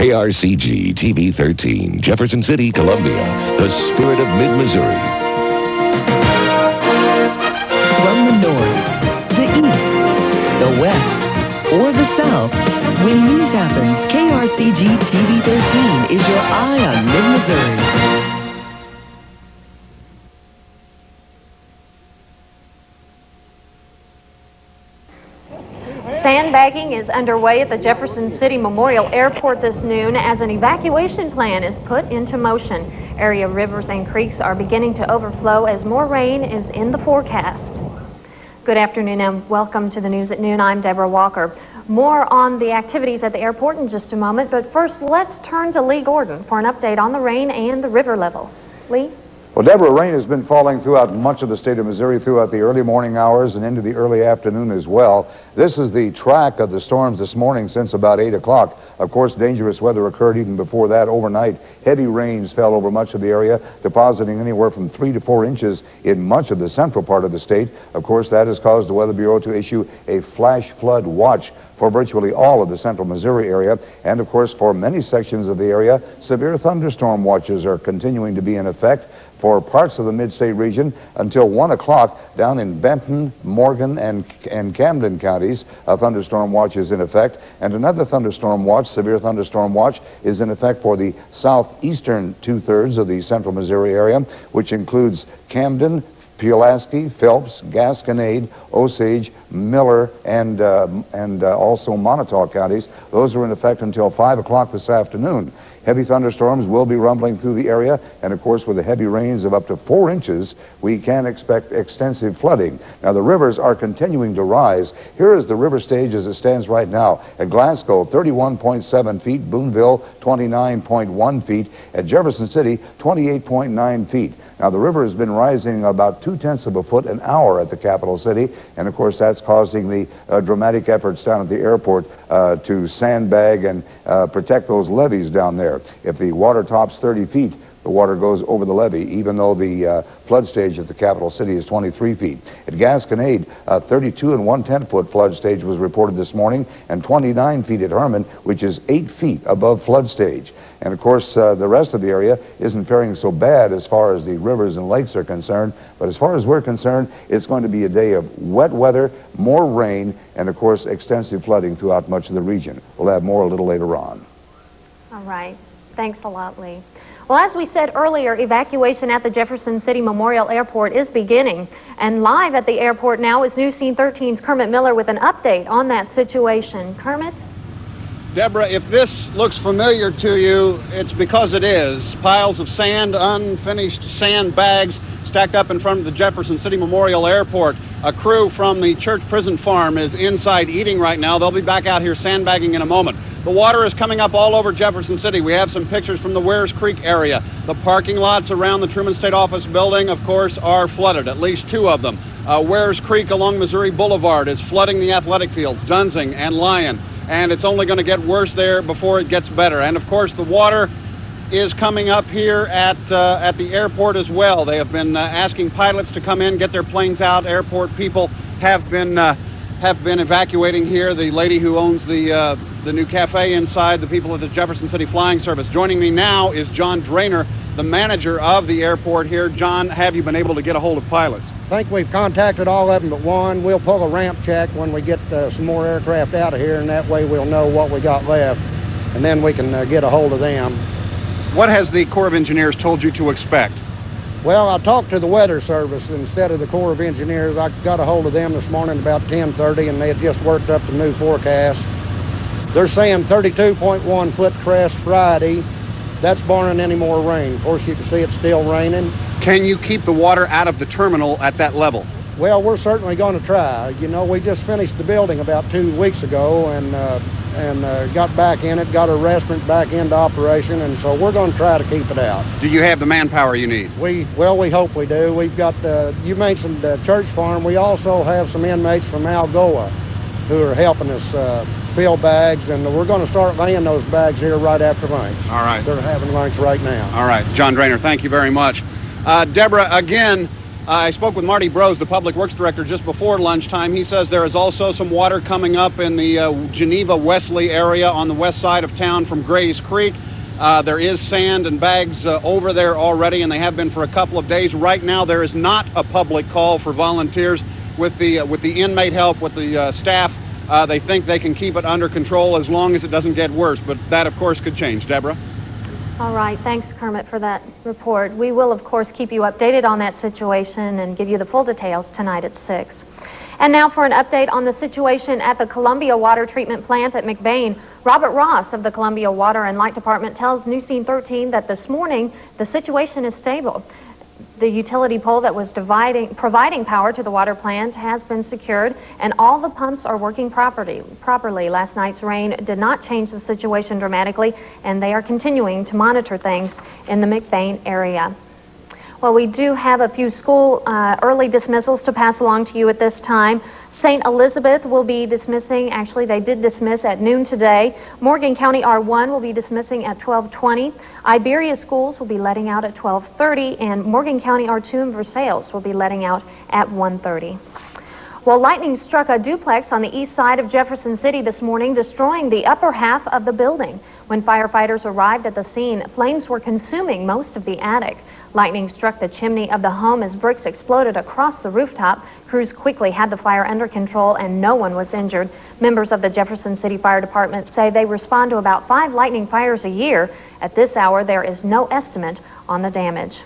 KRCG TV 13, Jefferson City, Columbia, the spirit of mid-Missouri. From the north, the east, the west, or the south, when news happens, KRCG TV 13 is your eye on mid-Missouri. Sandbagging is underway at the Jefferson City Memorial Airport this noon as an evacuation plan is put into motion. Area rivers and creeks are beginning to overflow as more rain is in the forecast. Good afternoon and welcome to the News at Noon. I'm Deborah Walker. More on the activities at the airport in just a moment, but first let's turn to Lee Gordon for an update on the rain and the river levels. Lee? Well, Deborah, rain has been falling throughout much of the state of Missouri throughout the early morning hours and into the early afternoon as well. This is the track of the storms this morning since about 8 o'clock. Of course, dangerous weather occurred even before that. Overnight, heavy rains fell over much of the area, depositing anywhere from 3 to 4 inches in much of the central part of the state. Of course, that has caused the Weather Bureau to issue a flash flood watch for virtually all of the central Missouri area. And of course, for many sections of the area, severe thunderstorm watches are continuing to be in effect for parts of the mid-state region until 1 o'clock down in Benton, Morgan, and Camden counties. A thunderstorm watch is in effect, and another thunderstorm watch, severe thunderstorm watch, is in effect for the southeastern two-thirds of the central Missouri area, which includes Camden, Pulaski, Phelps, Gasconade, Osage, Miller, and also Montauk counties. Those are in effect until 5 o'clock this afternoon. Heavy thunderstorms will be rumbling through the area, and of course with the heavy rains of up to 4 inches, we can expect extensive flooding. Now the rivers are continuing to rise. Here is the river stage as it stands right now. At Glasgow, 31.7 feet, Boonville, 29.1 feet, at Jefferson City, 28.9 feet. Now, the river has been rising about 0.2 of a foot an hour at the capital city, and of course that's causing the dramatic efforts down at the airport to sandbag and protect those levees down there. If the water tops 30 feet, the water goes over the levee, even though the flood stage at the capital city is 23 feet. At Gasconade, 32 1/10 foot flood stage was reported this morning, and 29 feet at Herman, which is 8 feet above flood stage. And of course, the rest of the area isn't faring so bad as far as the rivers and lakes are concerned. But as far as we're concerned, it's going to be a day of wet weather, more rain, and of course, extensive flooding throughout much of the region. We'll have more a little later on. All right. Thanks a lot, Lee. Well, as we said earlier, evacuation at the Jefferson City Memorial Airport is beginning. And live at the airport now is News Scene 13's Kermit Miller with an update on that situation. Kermit? Deborah, if this looks familiar to you, it's because it is. Piles of sand, unfinished sand bags stacked up in front of the Jefferson City Memorial Airport. A crew from the Church Prison Farm is inside eating right now. They'll be back out here sandbagging in a moment. The water is coming up all over Jefferson City. We have some pictures from the Wares Creek area. The parking lots around the Truman State Office building, of course, are flooded, at least 2 of them. Wares Creek along Missouri Boulevard is flooding the athletic fields, Dunsing and Lyon, and it's only going to get worse there before it gets better. And of course, the water is coming up here at the airport as well. They have been asking pilots to come in, get their planes out. Airport people have been evacuating here. The lady who owns the new cafe inside, the people at the Jefferson City Flying Service. Joining me now is John Drainer, the manager of the airport here. John, have you been able to get a hold of pilots? I think we've contacted all of them but one. We'll pull a ramp check when we get some more aircraft out of here, and that way we'll know what we got left, and then we can get a hold of them. What has the Corps of Engineers told you to expect? Well, I talked to the Weather Service instead of the Corps of Engineers. I got a hold of them this morning about 10:30, and they had just worked up the new forecast. They're saying 32.1 foot crest Friday. That's barring any more rain. Of course, you can see it's still raining. Can you keep the water out of the terminal at that level? Well, we're certainly going to try. You know, we just finished the building about 2 weeks ago and got back in it, got our restaurant back into operation, and so we're going to try to keep it out. Do you have the manpower you need? We hope we do. We've got, you mentioned the Church Farm. We also have some inmates from Algoa who are helping us fill bags, and we're going to start laying those bags here right after lunch. All right. They're having lunch right now. All right. John Drainer, thank you very much. Deborah, again, I spoke with Marty Brose, the Public Works Director, just before lunchtime. He says there is also some water coming up in the Geneva-Wesley area on the west side of town from Gray's Creek. There is sand and bags over there already, and they have been for a couple of days. Right now, there is not a public call for volunteers. With the inmate help, with the staff, they think they can keep it under control as long as it doesn't get worse. But that, of course, could change. Deborah? All right. Thanks, Kermit, for that report. We will, of course, keep you updated on that situation and give you the full details tonight at 6. And now for an update on the situation at the Columbia Water Treatment Plant at McBain. Robert Ross of the Columbia Water and Light Department tells News Scene 13 that this morning the situation is stable. The utility pole that was providing power to the water plant has been secured, and all the pumps are working properly. Last night's rain did not change the situation dramatically, and they are continuing to monitor things in the McBain area. Well, we do have a few school early dismissals to pass along to you at this time. St. Elizabeth will be dismissing, actually they did dismiss at noon today. Morgan County R1 will be dismissing at 12:20. Iberia schools will be letting out at 12:30, and Morgan County R2 and Versailles will be letting out at 1:30. Well, lightning struck a duplex on the east side of Jefferson City this morning, destroying the upper half of the building. When firefighters arrived at the scene, flames were consuming most of the attic. Lightning struck the chimney of the home as bricks exploded across the rooftop. Crews quickly had the fire under control and no one was injured. Members of the Jefferson City Fire Department say they respond to about 5 lightning fires a year. At this hour, there is no estimate on the damage.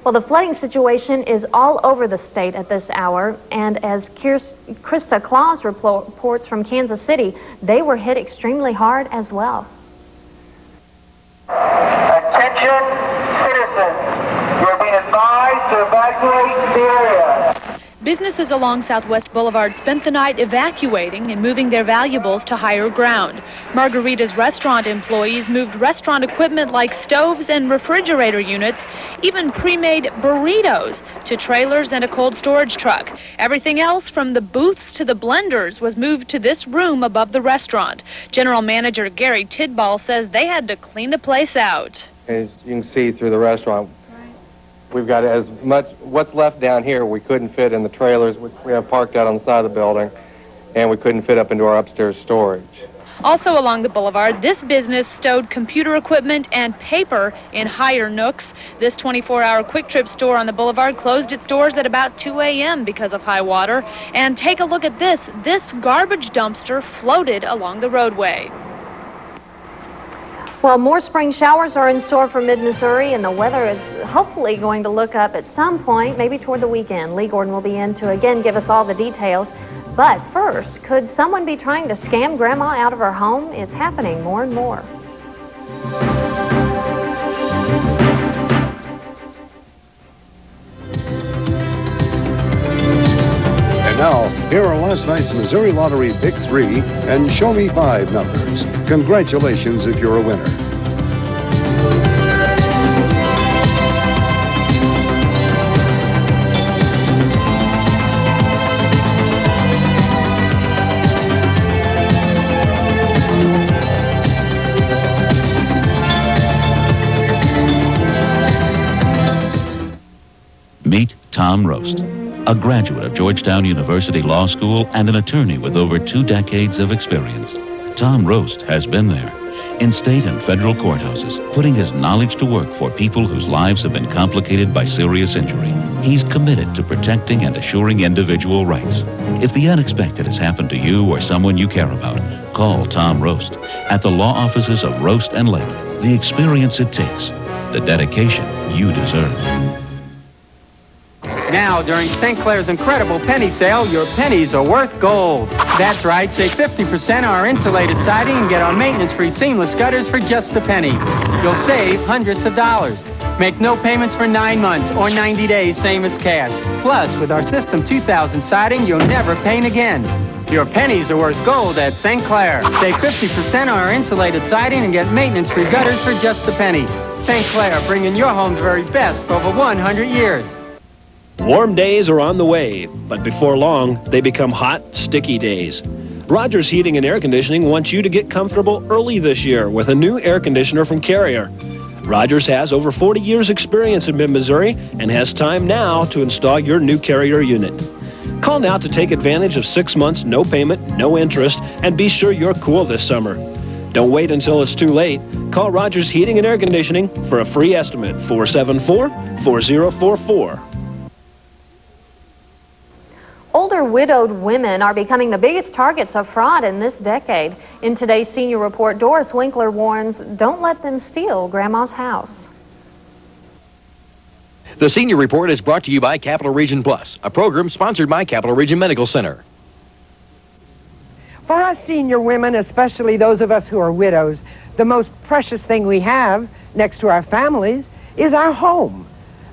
Well, the flooding situation is all over the state at this hour, and as Krista Claus reports from Kansas City, they were hit extremely hard as well. Attention citizens, you're being advised to evacuate the area. Businesses along Southwest Boulevard spent the night evacuating and moving their valuables to higher ground. Margarita's restaurant employees moved restaurant equipment like stoves and refrigerator units, even pre-made burritos, to trailers and a cold storage truck. Everything else, from the booths to the blenders, was moved to this room above the restaurant. General Manager Gary Tidball says they had to clean the place out. As you can see through the restaurant, we've got as much, what's left down here we couldn't fit in the trailers, which we have parked out on the side of the building, and we couldn't fit up into our upstairs storage. Also along the boulevard, this business stowed computer equipment and paper in higher nooks. This 24-hour Quick Trip store on the boulevard closed its doors at about 2 a.m. because of high water. And take a look at this. This garbage dumpster floated along the roadway. Well, more spring showers are in store for mid-Missouri, and the weather is hopefully going to look up at some point, maybe toward the weekend. Lee Gordon will be in to again give us all the details. But first, could someone be trying to scam Grandma out of her home? It's happening more and more. And now, here are last night's Missouri Lottery Pick 3 and Show Me 5 numbers. Congratulations if you're a winner. Meet Tom Roast, a graduate of Georgetown University Law School and an attorney with over 2 decades of experience. Tom Roast has been there, in state and federal courthouses, putting his knowledge to work for people whose lives have been complicated by serious injury. He's committed to protecting and assuring individual rights. If the unexpected has happened to you or someone you care about, call Tom Roast at the law offices of Roast and Lake. The experience it takes, the dedication you deserve. Now, during St. Clair's incredible penny sale, your pennies are worth gold. That's right, save 50% on our insulated siding and get our maintenance-free seamless gutters for just a penny. You'll save hundreds of dollars. Make no payments for 9 months or 90 days, same as cash. Plus, with our System 2000 siding, you'll never paint again. Your pennies are worth gold at St. Clair. Save 50% on our insulated siding and get maintenance-free gutters for just a penny. St. Clair, bringing your home the very best for over 100 years. Warm days are on the way, but before long, they become hot, sticky days. Rogers Heating and Air Conditioning wants you to get comfortable early this year with a new air conditioner from Carrier. Rogers has over 40 years experience in mid-Missouri and has time now to install your new Carrier unit. Call now to take advantage of 6 months, no payment, no interest, and be sure you're cool this summer. Don't wait until it's too late. Call Rogers Heating and Air Conditioning for a free estimate, 474-4044. Older widowed women are becoming the biggest targets of fraud in this decade. In today's senior report, Doris Winkler warns, don't let them steal Grandma's house. The Senior Report is brought to you by Capital Region Plus, a program sponsored by Capital Region Medical Center. For us senior women, especially those of us who are widows, the most precious thing we have, next to our families, is our home.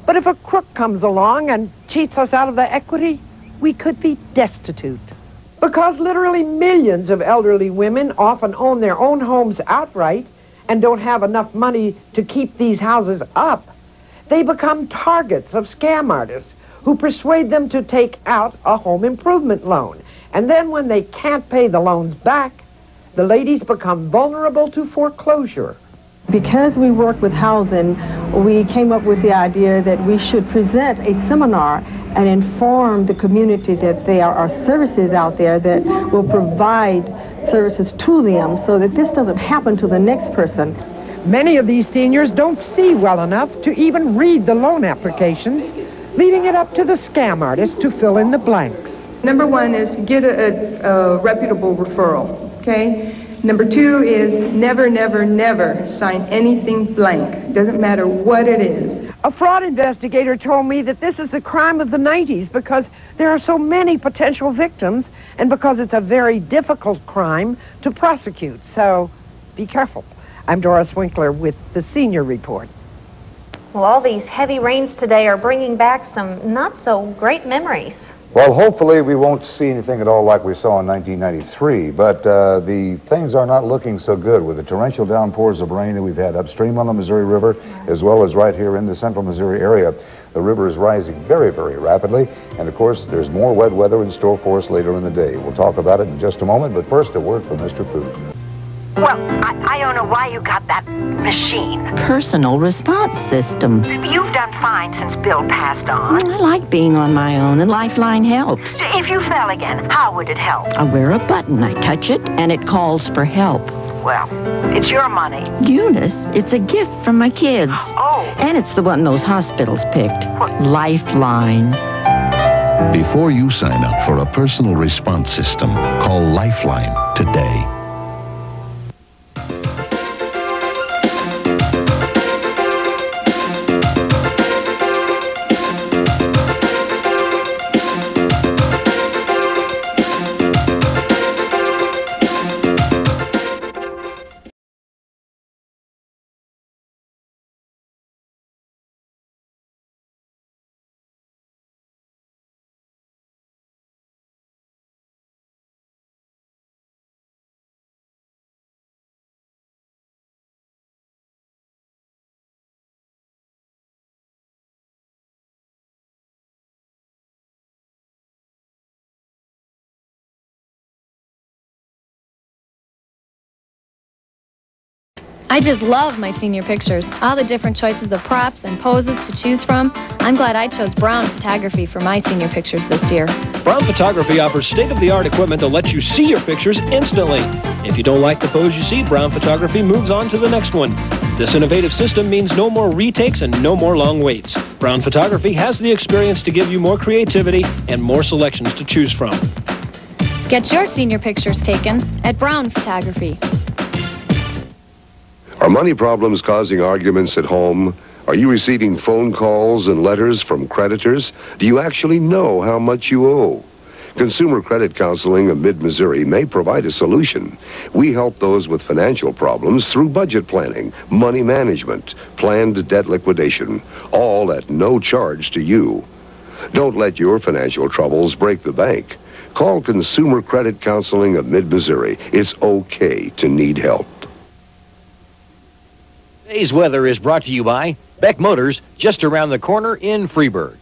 But if a crook comes along and cheats us out of the equity, we could be destitute. Because literally millions of elderly women often own their own homes outright and don't have enough money to keep these houses up, they become targets of scam artists who persuade them to take out a home improvement loan. And then when they can't pay the loans back, the ladies become vulnerable to foreclosure. Because we work with housing, we came up with the idea that we should present a seminar and inform the community that there are services out there that will provide services to them so that this doesn't happen to the next person. Many of these seniors don't see well enough to even read the loan applications, leaving it up to the scam artists to fill in the blanks. Number one is get a reputable referral, okay? Number two is never, never, never sign anything blank. Doesn't matter what it is. A fraud investigator told me that this is the crime of the 90s because there are so many potential victims and because it's a very difficult crime to prosecute. So be careful. I'm Doris Winkler with the Senior Report. Well, all these heavy rains today are bringing back some not so great memories. Well, hopefully we won't see anything at all like we saw in 1993, but the things are not looking so good with the torrential downpours of rain that we've had upstream on the Missouri River, as well as right here in the central Missouri area. The river is rising very, very rapidly, and of course there's more wet weather in store for us later in the day. We'll talk about it in just a moment, but first a word from Mr. Food. Well, I don't know why you got that machine. Personal response system. You've done fine since Bill passed on. I like being on my own, and Lifeline helps. If you fell again, how would it help? I wear a button, I touch it, and it calls for help. Well, it's your money. Eunice, it's a gift from my kids. Oh. And it's the one those hospitals picked. What? Lifeline. Before you sign up for a personal response system, call Lifeline today. I just love my senior pictures. All the different choices of props and poses to choose from. I'm glad I chose Brown Photography for my senior pictures this year. Brown Photography offers state-of-the-art equipment to let you see your pictures instantly. If you don't like the pose you see, Brown Photography moves on to the next one. This innovative system means no more retakes and no more long waits. Brown Photography has the experience to give you more creativity and more selections to choose from. Get your senior pictures taken at Brown Photography. Are money problems causing arguments at home? Are you receiving phone calls and letters from creditors? Do you actually know how much you owe? Consumer Credit Counseling of Mid-Missouri may provide a solution. We help those with financial problems through budget planning, money management, planned debt liquidation, all at no charge to you. Don't let your financial troubles break the bank. Call Consumer Credit Counseling of Mid-Missouri. It's okay to need help. Today's weather is brought to you by Beck Motors, just around the corner in Freeburg.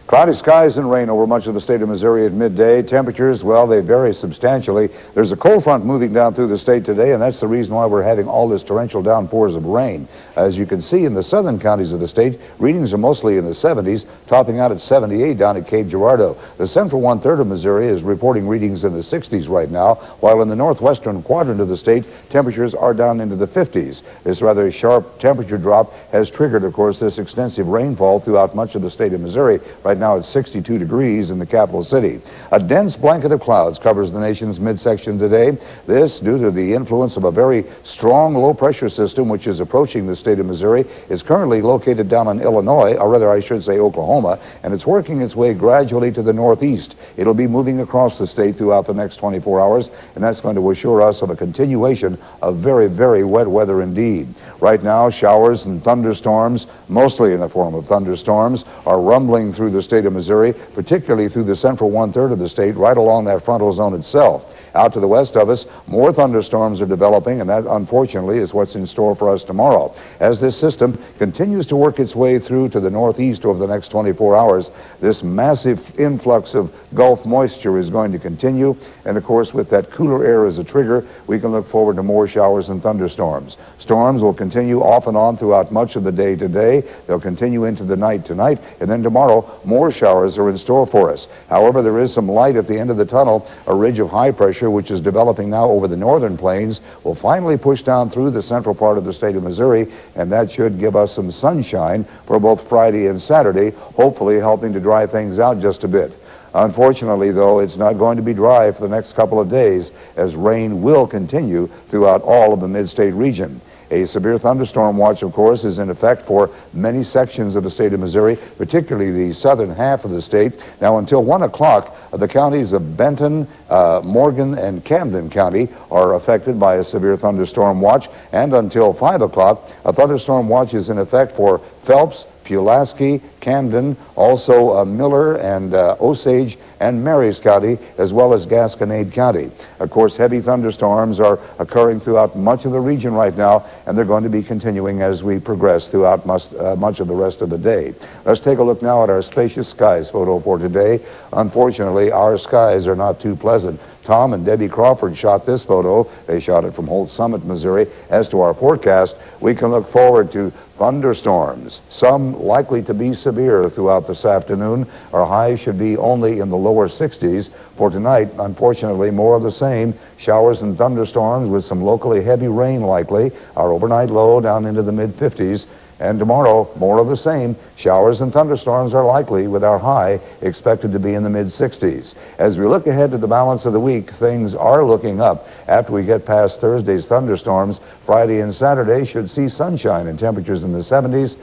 Cloudy skies and rain over much of the state of Missouri at midday. Temperatures, well, they vary substantially. There's a cold front moving down through the state today, and that's the reason why we're having all this torrential downpours of rain. As you can see in the southern counties of the state, readings are mostly in the 70s, topping out at 78 down at Cape Girardeau. The central one-third of Missouri is reporting readings in the 60s right now, while in the northwestern quadrant of the state, temperatures are down into the 50s. This rather sharp temperature drop has triggered, of course, this extensive rainfall throughout much of the state of Missouri. Right now it's 62 degrees in the capital city. A dense blanket of clouds covers the nation's midsection today. This, due to the influence of a very strong low-pressure system which is approaching the state of Missouri, is currently located down in Illinois, or rather I should say Oklahoma, and it's working its way gradually to the northeast. It'll be moving across the state throughout the next 24 hours, and that's going to assure us of a continuation of very, very wet weather indeed. Right now, showers and thunderstorms, mostly in the form of thunderstorms, are rumbling through the state of Missouri, particularly through the central one-third of the state, right along that frontal zone itself. Out to the west of us, more thunderstorms are developing, and that, unfortunately, is what's in store for us tomorrow. As this system continues to work its way through to the northeast over the next 24 hours, this massive influx of Gulf moisture is going to continue, and of course, with that cooler air as a trigger, we can look forward to more showers and thunderstorms. Storms will continue off and on throughout much of the day today. They'll continue into the night tonight, and then tomorrow, more showers are in store for us. However, there is some light at the end of the tunnel. A ridge of high pressure, which is developing now over the northern plains, will finally push down through the central part of the state of Missouri, and that should give us some sunshine for both Friday and Saturday, hopefully helping to dry things out just a bit. Unfortunately, though, it's not going to be dry for the next couple of days, as rain will continue throughout all of the mid-state region. A severe thunderstorm watch, of course, is in effect for many sections of the state of Missouri, particularly the southern half of the state. Now, until 1 o'clock, the counties of Benton, Morgan, and Camden County are affected by a severe thunderstorm watch, and until 5 o'clock, a thunderstorm watch is in effect for Phelps, Pulaski, Camden, also Miller and Osage and Marys County, as well as Gasconade County. Of course, heavy thunderstorms are occurring throughout much of the region right now, and they're going to be continuing as we progress throughout much of the rest of the day. Let's take a look now at our spacious skies photo for today. Unfortunately, our skies are not too pleasant. Tom and Debbie Crawford shot this photo. They shot it from Holt Summit, Missouri. As to our forecast, we can look forward to thunderstorms, some likely to be severe throughout this afternoon. Our highs should be only in the lower 60s. For tonight, unfortunately, more of the same. Showers and thunderstorms with some locally heavy rain likely. Our overnight low down into the mid-50s. And tomorrow, more of the same. Showers and thunderstorms are likely, with our high expected to be in the mid-60s. As we look ahead to the balance of the week, things are looking up. After we get past Thursday's thunderstorms, Friday and Saturday should see sunshine and temperatures in the 70s,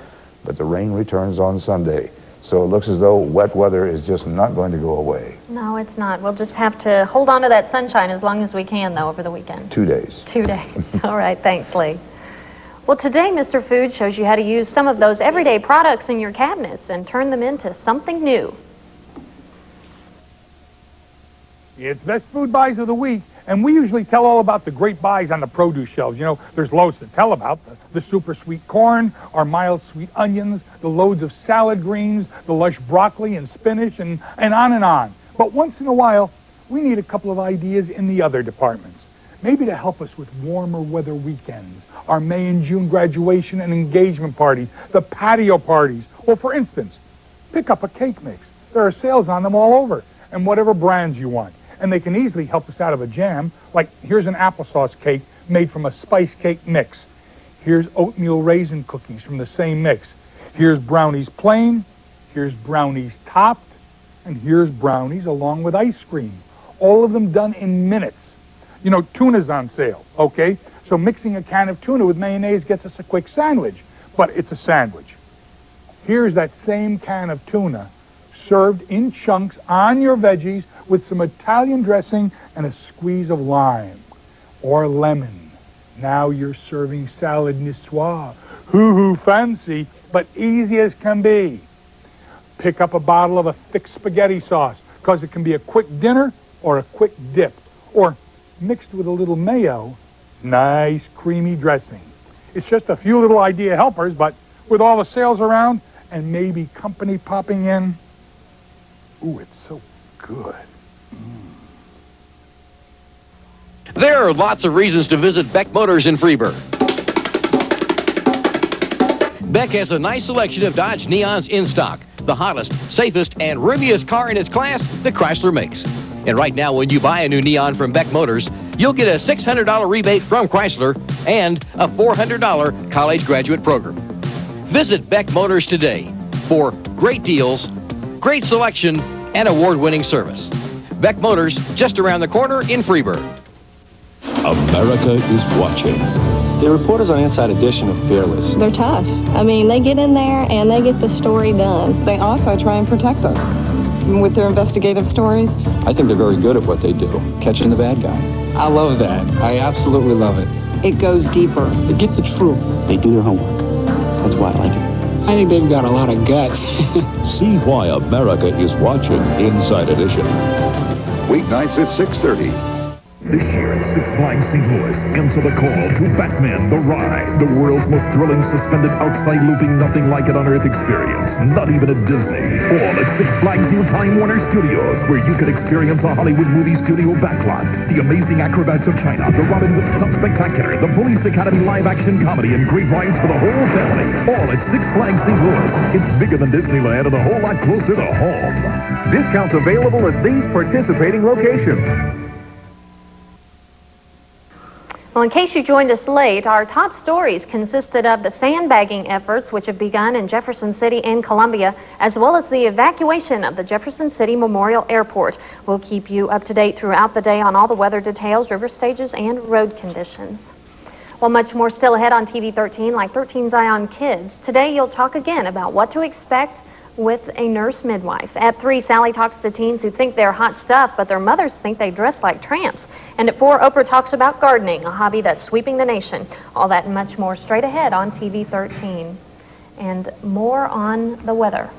but the rain returns on Sunday. So it looks as though wet weather is just not going to go away. No, it's not. We'll just have to hold on to that sunshine as long as we can, though, over the weekend. 2 days. 2 days. All right. Thanks, Lee. Well, today, Mr. Food shows you how to use some of those everyday products in your cabinets and turn them into something new. It's Best Food Buys of the Week, and we usually tell all about the great buys on the produce shelves. You know, there's loads to tell about. The super sweet corn, our mild sweet onions, the loads of salad greens, the lush broccoli and spinach, and on and on. But once in a while, we need a couple of ideas in the other departments. Maybe to help us with warmer weather weekends, our May and June graduation and engagement parties, the patio parties. Well, for instance, pick up a cake mix. There are sales on them all over, and whatever brands you want. And they can easily help us out of a jam, like here's an applesauce cake made from a spice cake mix. Here's oatmeal raisin cookies from the same mix. Here's brownies plain, here's brownies topped, and here's brownies along with ice cream. All of them done in minutes. You know, tuna's on sale, okay? So mixing a can of tuna with mayonnaise gets us a quick sandwich, but it's a sandwich. Here's that same can of tuna served in chunks on your veggies with some Italian dressing and a squeeze of lime or lemon. Now you're serving salad niçoise. Hoo-hoo fancy, but easy as can be. Pick up a bottle of a thick spaghetti sauce, because it can be a quick dinner or a quick dip, or mixed with a little mayo, nice creamy dressing. It's just a few little idea helpers, but with all the sales around and maybe company popping in, Ooh, it's so good. There are lots of reasons to visit Beck Motors in Freeburg. Beck has a nice selection of Dodge Neons in stock. The hottest, safest, and roomiest car in its class that Chrysler makes. And right now, when you buy a new Neon from Beck Motors, you'll get a $600 rebate from Chrysler and a $400 college graduate program. Visit Beck Motors today for great deals, great selection, and award-winning service. Beck Motors, just around the corner in Freeburg. America is watching. The reporters on Inside Edition are fearless. They're tough. I mean, they get in there and they get the story done. They also try and protect us with their investigative stories. I think they're very good at what they do, catching the bad guy. I love that. I absolutely love it. It goes deeper. They get the truth. They do their homework. That's why I like it. I think they've got a lot of guts. See why America is watching Inside Edition. Weeknights at 6:30. This year at Six Flags St. Louis, answer the call to Batman the Ride, the world's most thrilling suspended outside looping nothing like it on Earth experience, not even at Disney. All at Six Flags new Time Warner Studios, where you can experience a Hollywood movie studio backlot, the amazing acrobats of China, the Robin Hood Stunt Spectacular, the Police Academy live-action comedy, and great rides for the whole family. All at Six Flags St. Louis. It's bigger than Disneyland and a whole lot closer to home. Discounts available at these participating locations. Well, in case you joined us late, our top stories consisted of the sandbagging efforts which have begun in Jefferson City and Columbia, as well as the evacuation of the Jefferson City Memorial Airport. We'll keep you up to date throughout the day on all the weather details, river stages, and road conditions. Well, much more still ahead on TV 13, like 13's Eye on Kids. Today, you'll talk again about what to expect with a nurse midwife. At 3, Sally talks to teens who think they're hot stuff, but their mothers think they dress like tramps. And at 4, Oprah talks about gardening, a hobby that's sweeping the nation. All that and much more straight ahead on TV 13. And more on the weather.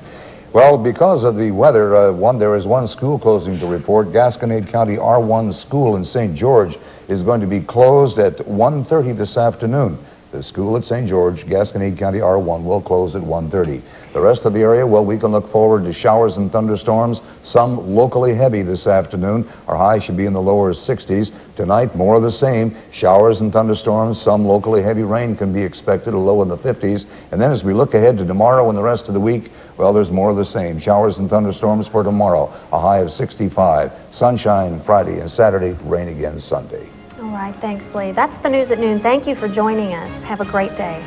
Well, because of the weather, there is one school closing to report. Gasconade County R1 School in St. George is going to be closed at 1:30 this afternoon. The school at St. George, Gasconade County R1, will close at 1:30. The rest of the area, well, we can look forward to showers and thunderstorms, some locally heavy this afternoon. Our high should be in the lower 60s. Tonight, more of the same. Showers and thunderstorms, some locally heavy rain can be expected, a low in the 50s. And then as we look ahead to tomorrow and the rest of the week, well, there's more of the same. Showers and thunderstorms for tomorrow, a high of 65. Sunshine Friday and Saturday, rain again Sunday. All right, thanks, Lee. That's the news at noon. Thank you for joining us. Have a great day.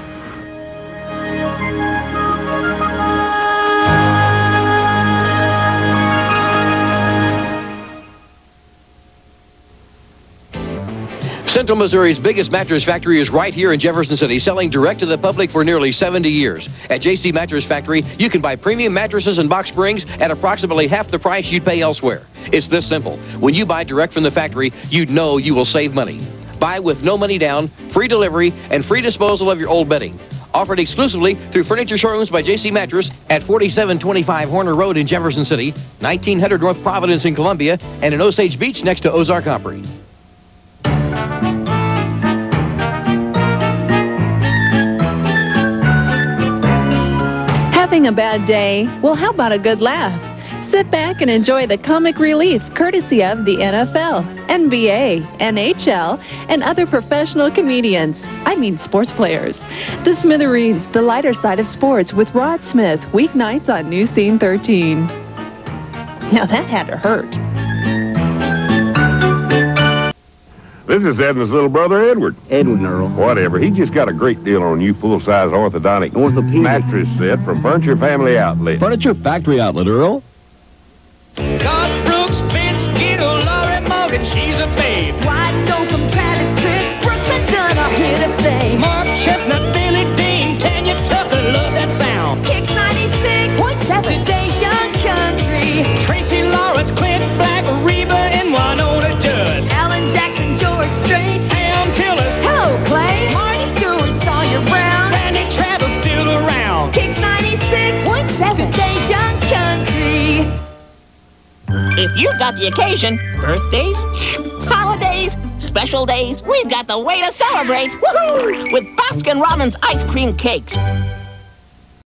Central Missouri's biggest mattress factory is right here in Jefferson City, selling direct to the public for nearly 70 years. At JC Mattress Factory, you can buy premium mattresses and box springs at approximately half the price you'd pay elsewhere. It's this simple. When you buy direct from the factory, you know you will save money. Buy with no money down, free delivery, and free disposal of your old bedding. Offered exclusively through Furniture Showrooms by JC Mattress at 4725 Horner Road in Jefferson City, 1900 North Providence in Columbia, and in Osage Beach next to Ozark Opry. Having a bad day? Well, how about a good laugh? Sit back and enjoy the comic relief courtesy of the NFL, NBA, NHL, and other professional comedians. I mean sports players. The Smithereens, the lighter side of sports with Rod Smith, weeknights on New Scene 13. Now that had to hurt. This is Edna's little brother, Edward. Edward, Earl. Whatever. He just got a great deal on a new full-size orthodontic mattress set from Furniture Family Outlet. Furniture Factory Outlet, Earl. God, Brooks, Vince, Gill, Laurie Morgan, she's a babe. Dwight Yoakam, Travis Tritt, Brooks and Dunn are here to stay. Mark Chestnut, Billy Dean, Tanya Tucker, love that sound. Kicks 96.7, today's young country. Tracy Lawrence, Clint Black, Reba, and Winona Judd. Alan Jackson, George Strait, Pam Tillis. Hello, Clay. Marty Stewart, Sawyer Brown. Randy Travis, still around. Kicks 96.7, today's young country. If you've got the occasion, birthdays, holidays, special days, we've got the way to celebrate. Woohoo! With Baskin-Robbins ice cream cakes.